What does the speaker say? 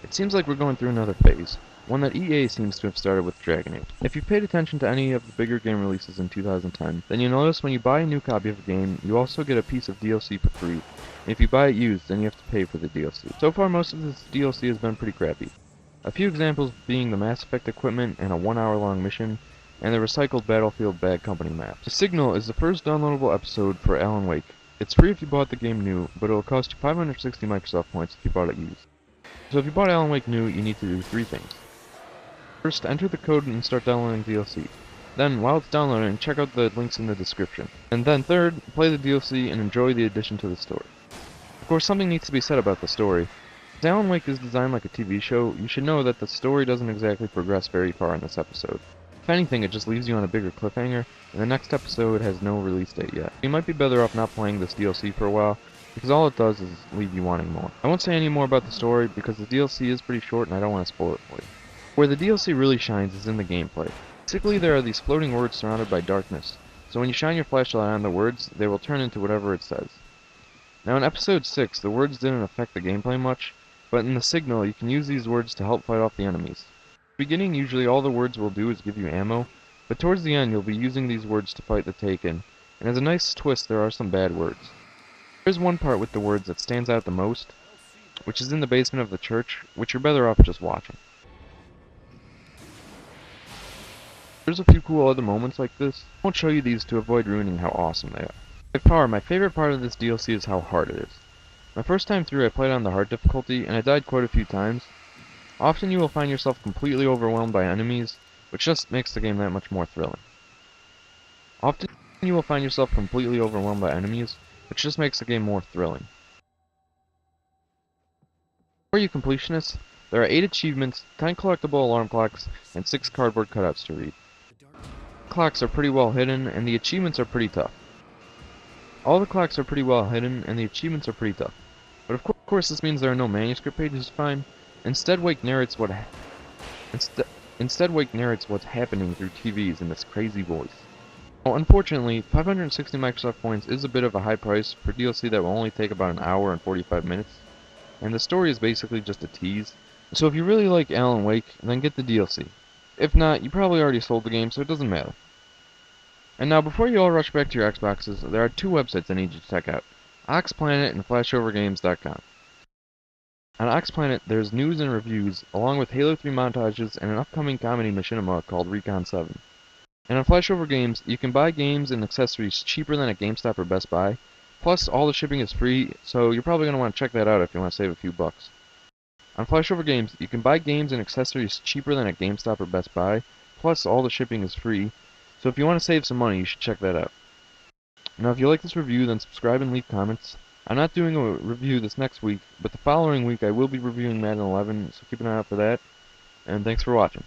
It seems like we're going through another phase, one that EA seems to have started with Dragon Age. If you paid attention to any of the bigger game releases in 2010, then you'll notice when you buy a new copy of a game, you also get a piece of DLC for free. And if you buy it used, then you have to pay for the DLC. So far, most of this DLC has been pretty crappy. A few examples being the Mass Effect equipment and a 1 hour long mission, and the recycled Battlefield Bad Company map. The Signal is the first downloadable episode for Alan Wake. It's free if you bought the game new, but it'll cost you 560 Microsoft points if you bought it used. So if you bought Alan Wake new, you need to do 3 things. First, enter the code and start downloading DLC. Then, while it's downloading, check out the links in the description. And then third, play the DLC and enjoy the addition to the story. Of course, something needs to be said about the story. As Alan Wake is designed like a TV show, you should know that the story doesn't exactly progress very far in this episode. If anything, it just leaves you on a bigger cliffhanger, and the next episode has no release date yet. You might be better off not playing this DLC for a while, because all it does is leave you wanting more. I won't say any more about the story, because the DLC is pretty short and I don't want to spoil it for you. Where the DLC really shines is in the gameplay. Basically, there are these floating words surrounded by darkness, so when you shine your flashlight on the words, they will turn into whatever it says. Now in episode 6, the words didn't affect the gameplay much, but in the Signal, you can use these words to help fight off the enemies. At the beginning, usually all the words will do is give you ammo, but towards the end you'll be using these words to fight the Taken, and as a nice twist there are some bad words. There's one part with the words that stands out the most, which is in the basement of the church, which you're better off just watching. There's a few cool other moments like this. I won't show you these to avoid ruining how awesome they are. By far, my favorite part of this DLC is how hard it is. My first time through I played on the hard difficulty, and I died quite a few times. Often you will find yourself completely overwhelmed by enemies, which just makes the game that much more thrilling. Often you will find yourself completely overwhelmed by enemies, which just makes the game more thrilling. For you completionists, there are 8 achievements, 10 collectible alarm clocks, and 6 cardboard cutouts to read. The clocks are pretty well hidden, and the achievements are pretty tough. All the clocks are pretty well hidden, and the achievements are pretty tough. But of course this means there are no manuscript pages to find. Instead, Wake narrates what's happening through TVs in this crazy voice. Well, unfortunately, 560 Microsoft points is a bit of a high price for DLC that will only take about an hour and 45 minutes, and the story is basically just a tease. So if you really like Alan Wake, then get the DLC. If not, you probably already sold the game, so it doesn't matter. And now, before you all rush back to your Xboxes, there are 2 websites I need you to check out: OxPlanet and FlashoverGames.com. On OxPlanet, there's news and reviews, along with Halo 3 montages and an upcoming comedy machinima called Recon 7. And on Flashover Games, you can buy games and accessories cheaper than at GameStop or Best Buy. Plus, all the shipping is free, so you're probably going to want to check that out if you want to save a few bucks. On Flashover Games, you can buy games and accessories cheaper than at GameStop or Best Buy. Plus, all the shipping is free, so if you want to save some money, you should check that out. Now, if you like this review, then subscribe and leave comments. I'm not doing a review this next week, but the following week I will be reviewing Madden 11, so keep an eye out for that. And thanks for watching.